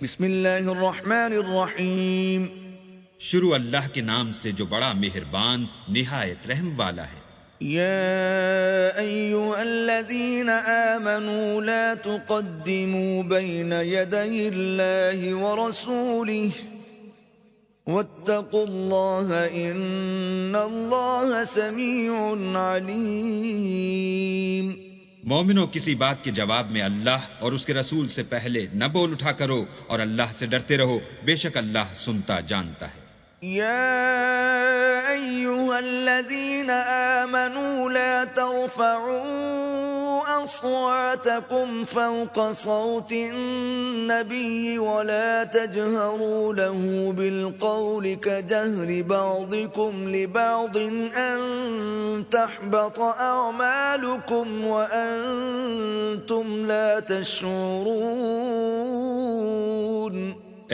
بسم اللہ الرحمن الرحیم. شروع اللہ کے نام سے جو بڑا مہربان نہایت رحم والا ہے. یا ایہا الذین آمنوا لا تقدموا بین یدی اللہ ورسولہ واتقوا اللہ ان اللہ سمیع علیم. مومنو، کسی بات کے جواب میں اللہ اور اس کے رسول سے پہلے نہ بول اٹھا کرو اور اللہ سے ڈرتے رہو، بے شک اللہ سنتا جانتا ہے. يا أيها الذين آمنوا لا ترفعوا أصواتكم فوق صوت النبي ولا تجهروا له بالقول كجهر بعضكم لبعض أن تحبط أعمالكم وأنتم لا تشعرون.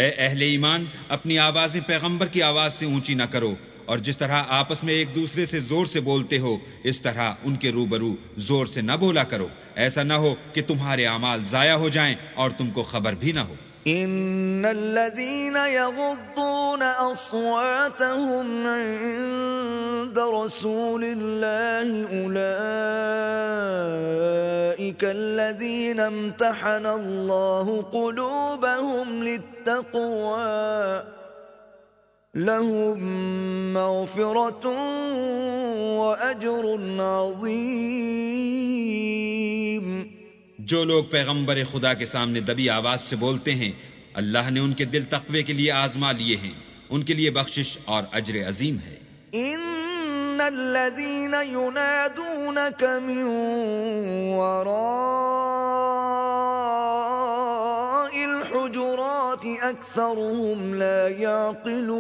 اے اہل ایمان، اپنی آوازیں پیغمبر کی آواز سے اونچی نہ کرو، اور جس طرح آپس میں ایک دوسرے سے زور سے بولتے ہو اس طرح ان کے روبرو زور سے نہ بولا کرو، ایسا نہ ہو کہ تمہارے اعمال ضائع ہو جائیں اور تم کو خبر بھی نہ ہو. ان الذين يغضون اصواتهم عند رسول الله اولئك الذين امتحن الله قلوبهم للتقوى لهم مغفرة واجر عظيم. جو لوگ پیغمبر خدا کے سامنے دبی آواز سے بولتے ہیں، اللہ نے ان کے دل تقوی کے لیے آزما لیے ہیں، ان کے لیے بخشش اور اجر عظیم ہے. ان الذين ينادونك من وراء الحجرات اكثرهم لا يعقلون.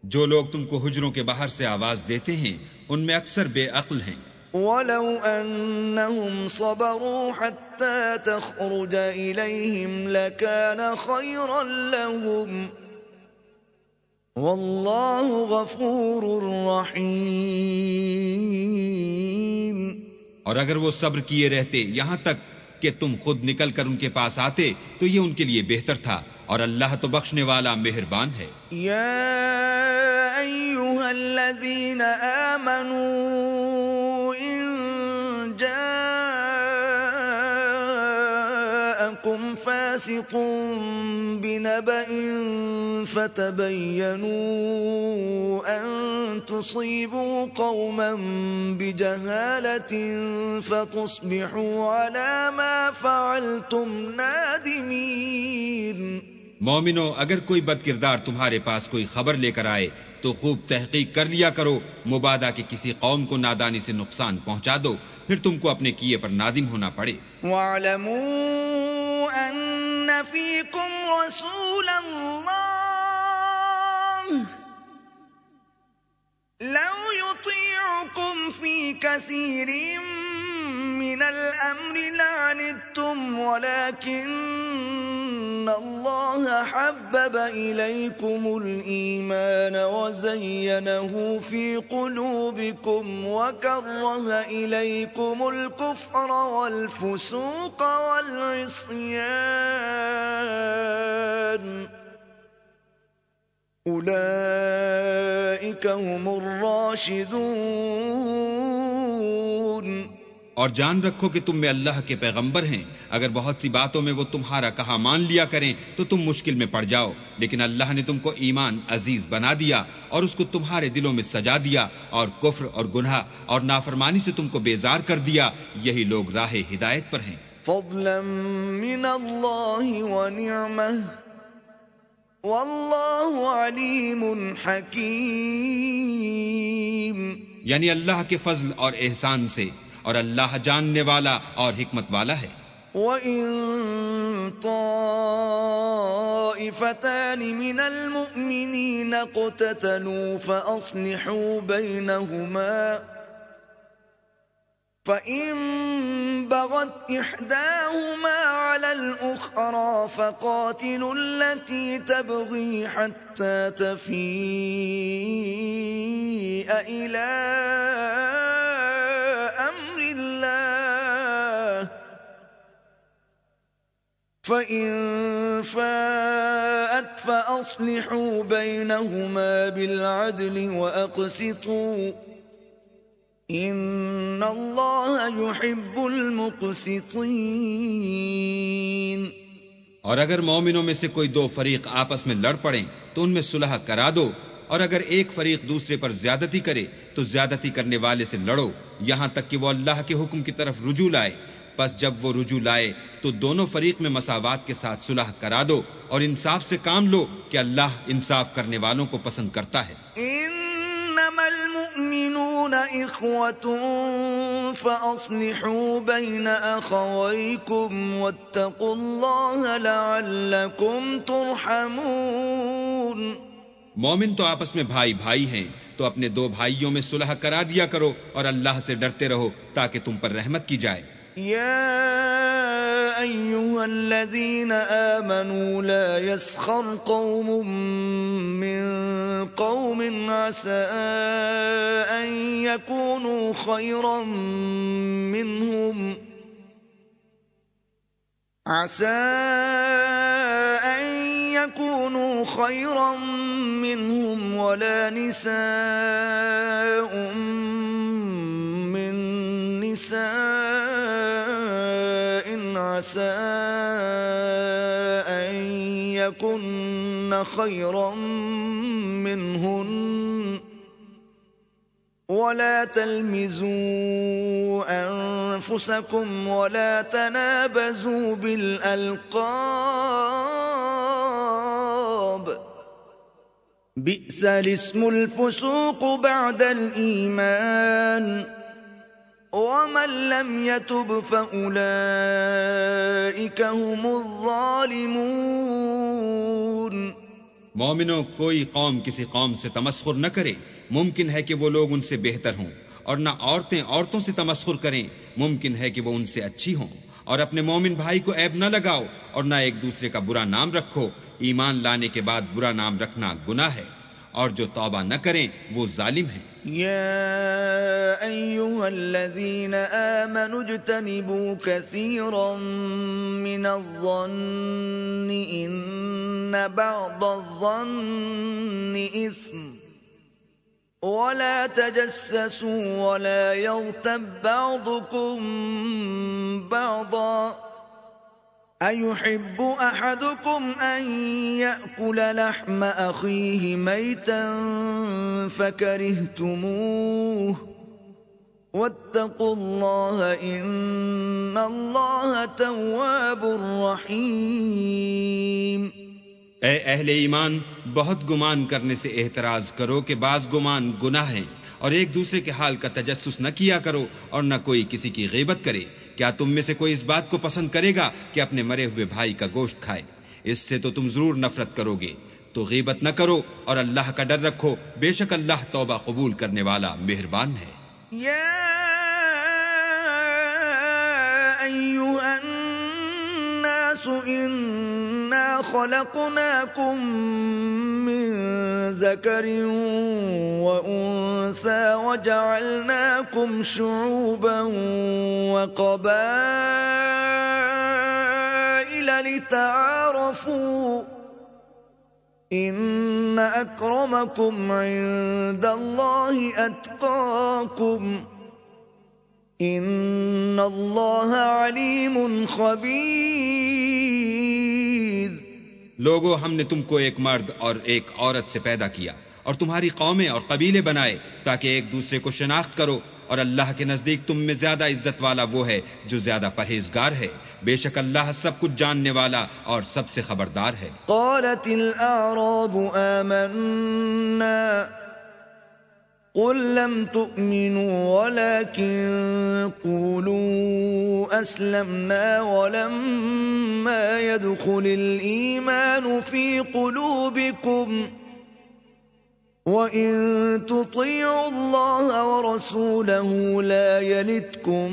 جو لوگ تم کو حجروں کے باہر سے آواز دیتے ہیں ان میں اکثر بے عقل ہیں. ولو أنهم صبروا حتى تخرج إليهم لكان خيرا لهم والله غفور رحيم. اور اگر وہ صبر کیے رہتے یہاں تک کہ تم خود نکل کر ان کے پاس آتے تو یہ ان کے لیے بہتر تھا، اور اللہ تو بخشنے والا مہربان ہے. يا أيها الذين آمنوا إن جاءكم فاسق بنبأ فتبينوا أن تصيبوا قوما بجهالة فتصبحوا على ما فعلتم نادمين. مومنو، اگر کوئی بد کردار تمہارے پاس کوئی خبر لے کر آئے تو خوب تحقیق کر لیا کرو، مبادا کہ کسی قوم کو نادانی سے نقصان پہنچا دو، پھر تم کو اپنے کیے پر نادم ہونا پڑے. وَاعْلَمُوا أَنَّ فِيكُمْ رَسُولَ اللَّهِ لَوْ يُطِيعُكُمْ فِي كَثِيرٍ مِّنَ الْأَمْرِ لَعَنِتُّمْ وَلَكِنَّ اللَّهَ حَبَّبَ إِلَيْكُمُ الْإِيمَانَ وَزَيَّنَهُ فِي قُلُوبِكُمْ وَكَرَّهَ إِلَيْكُمُ الْكُفْرَ وَالْفُسُوقَ وَالْعِصْيَانَ أُولَئِكَ هُمُ الرَّاشِدُونَ. اور جان رکھو کہ تم میں اللہ کے پیغمبر ہیں، اگر بہت سی باتوں میں وہ تمہارا کہا مان لیا کریں تو تم مشکل میں پڑ جاؤ، لیکن اللہ نے تم کو ایمان عزیز بنا دیا اور اس کو تمہارے دلوں میں سجا دیا، اور کفر اور گناہ اور نافرمانی سے تم کو بیزار کر دیا. یہی لوگ راہ ہدایت پر ہیں. فضلا من اللہ ونعمہ واللہ علیم حکیم. یعنی اللہ کے فضل اور احسان سے، اور اللہ جاننے والا اور حکمت والا ہے. وَإِن طَائِفَتَانِ مِنَ الْمُؤْمِنِينَ اقْتَتَلُوا فَأَصْلِحُوا بَيْنَهُمَا فَإِن بَغَتْ إِحْدَاهُمَا عَلَى الْأُخْرَى فَقَاتِلُوا الَّتِي تَبْغِي حَتَّى تَفِيءَ إِلَى أَمْرِ اللَّهِ فإن فاءت فأصلحوا بينهما بالعدل وأقسطوا إن الله يحب المقسطين۔ اور اگر مومنوں میں سے کوئی دو فریق آپس میں لڑ پڑیں تو ان میں صلح کرا دو، اور اگر ایک فریق دوسرے پر زیادتی کرے تو زیادتی کرنے والے سے لڑو یہاں تک کہ وہ اللہ کے حکم کی طرف رجوع لائے۔ پس جب وہ رجوع لائے تو دونوں فریق میں مساوات کے ساتھ صلح کرا دو اور انصاف سے کام لو کہ اللہ انصاف کرنے والوں کو پسند کرتا ہے۔ انما المؤمنون اخوة فاصلحوا بين اخويكم واتقوا الله لعلكم ترحمون۔ مومن تو آپس میں بھائی بھائی ہیں، تو اپنے دو بھائیوں میں صلح کرا دیا کرو اور اللہ سے ڈرتے رہو تاکہ تم پر رحمت کی جائے۔ يا أيها الذين آمنوا لا يسخر قوم من قوم عسى أن يكونوا خيرا منهم ولا نساء من نساء عسى أن يكن خيرا منهن ولا تلمزوا أنفسكم ولا تنابزوا بالألقاب بئس الاسم الفسوق بعد الإيمان ومن لم يتب فأولئك هم الظالمون۔ مومنوں، کوئی قوم کسی قوم سے تمسخر نہ کرے، ممکن ہے کہ وہ لوگ ان سے بہتر ہوں، اور نہ عورتیں عورتوں سے تمسخر کریں، ممکن ہے کہ وہ ان سے اچھی ہوں، اور اپنے مومن بھائی کو عیب نہ لگاؤ اور نہ ایک دوسرے کا برا نام رکھو، ایمان لانے کے بعد برا نام رکھنا گناہ ہے، اور جو توبہ نہ کریں وہ ظالم ہیں۔ يا أيها الذين آمنوا اجتنبوا كثيرا من الظن إن بعض الظن إثم ولا تجسسوا ولا يغتب بعضكم بعضا أيحب أحدكم أن يأكل لحم أخيه ميتا فكرهتموه واتقوا الله إن الله تواب رحيم۔ اے اہل ایمان، بہت گمان کرنے سے احتراز کرو کہ بعض گمان گناہ ہیں، اور ایک دوسرے کے حال کا تجسس نہ کیا کرو اور نہ کوئی کسی کی غیبت کرے۔ کیا تم میں سے کوئی اس بات کو پسند کرے گا کہ اپنے مرے ہوئے بھائی کا گوشت کھائے؟ اس سے تو تم ضرور نفرت کرو گے۔ تو غیبت نہ کرو اور اللہ کا ڈر رکھو، بے شک اللہ توبہ قبول کرنے والا مہربان ہے۔ يا أيها الناس إنا خلقناكم من ذكر وأنثى وجعلناكم شعوبا وقبائل لتعارفوا إن أكرمكم عند الله أتقاكم إن الله عليم خبير۔ لوگو، ہم نے تم کو ایک مرد اور ایک عورت سے پیدا کیا اور تمہاری قومیں اور قبیلے بنائے تاکہ ایک دوسرے کو شناخت کرو، اور اللہ کے نزدیک تم میں زیادہ عزت والا وہ ہے جو زیادہ پرہیزگار ہے، بے شک اللہ سب کچھ جاننے والا اور سب سے خبردار ہے۔ قالت الأعراب آمنا قل لم تؤمنوا ولكن قولوا أسلمنا ولما يدخل الإيمان في قلوبكم وَإِن تُطِيعُوا اللَّهَ وَرَسُولَهُ لَا يَلِتْكُم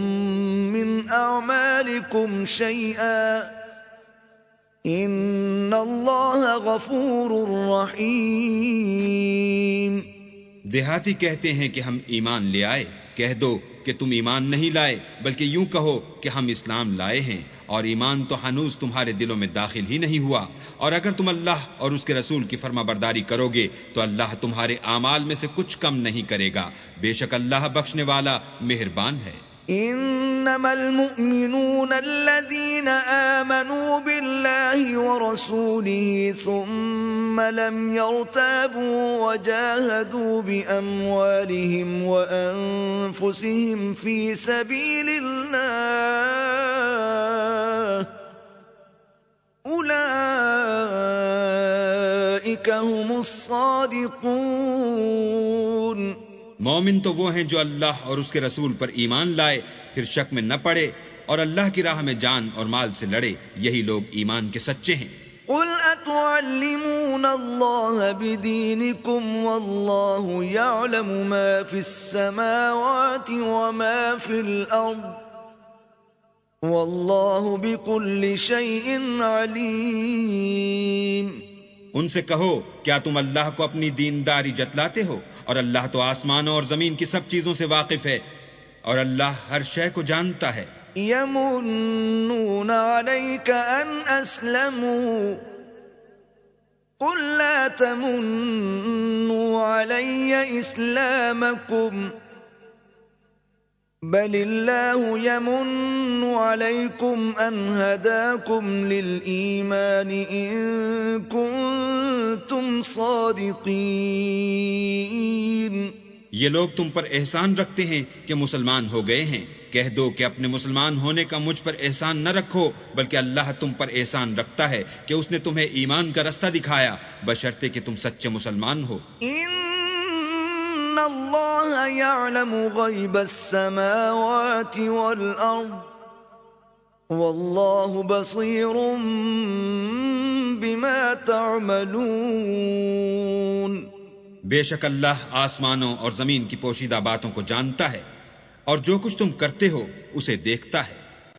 مِّنْ أَعْمَالِكُمْ شَيْئًا إِنَّ اللَّهَ غَفُورٌ رَّحِيمٌ۔ دیہاتی کہتے ہیں کہ ہم ایمان لے آئے، کہہ دو کہ تم ایمان نہیں لائے، بلکہ یوں کہو کہ ہم اسلام لائے ہیں، اور ایمان تو ہنوز تمہارے دلوں میں داخل ہی نہیں ہوا، اور اگر تم اللہ اور اس کے رسول کی فرما برداری کرو گے تو اللہ تمہارے اعمال میں سے کچھ کم نہیں کرے گا، بے شک اللہ بخشنے والا مہربان ہے۔ انما المؤمنون الذين آمنوا بالله ورسوله ثم لم يرتابوا وجاهدوا بأموالهم وأنفسهم في سبيل الله أولئك هم الصادقون۔ مومن تو وہ ہیں جو اللہ اور اس کے رسول پر ایمان لائے، پھر شک میں نہ پڑے اور اللہ کی راہ میں جان اور مال سے لڑے، یہی لوگ ایمان کے سچے ہیں۔ قل اتعلمون اللہ بدینکم واللہ یعلم ما فی السماوات وما فی الارض واللہ بکل شیء علیم۔ ان سے کہو کیا تم اللہ کو اپنی دینداری جتلاتے ہو، اور اللہ تو آسمانوں اور زمین کی سب چیزوں سے واقف ہے، اور اللہ ہر شے کو جانتا ہے۔ یمنون علیک ان اسلموا قل لا تمنوا علی اسلامکم بل اللہ یمن علیکم ان ہداکم للایمان ان کنتم صادقین۔ یہ لوگ تم پر احسان رکھتے ہیں کہ مسلمان ہو گئے ہیں، کہہ دو کہ اپنے مسلمان ہونے کا مجھ پر احسان نہ رکھو، بلکہ اللہ تم پر احسان رکھتا ہے کہ اس نے تمہیں ایمان کا رستہ دکھایا، بشرطے کہ تم سچے مسلمان ہو۔ ان اللہ یعلم غیب السماوات والارض واللہ بصیر بما تعملون۔ بے شک اللہ آسمانوں اور زمین کی پوشیدہ باتوں کو جانتا ہے، اور جو کچھ تم کرتے ہو اسے دیکھتا ہے۔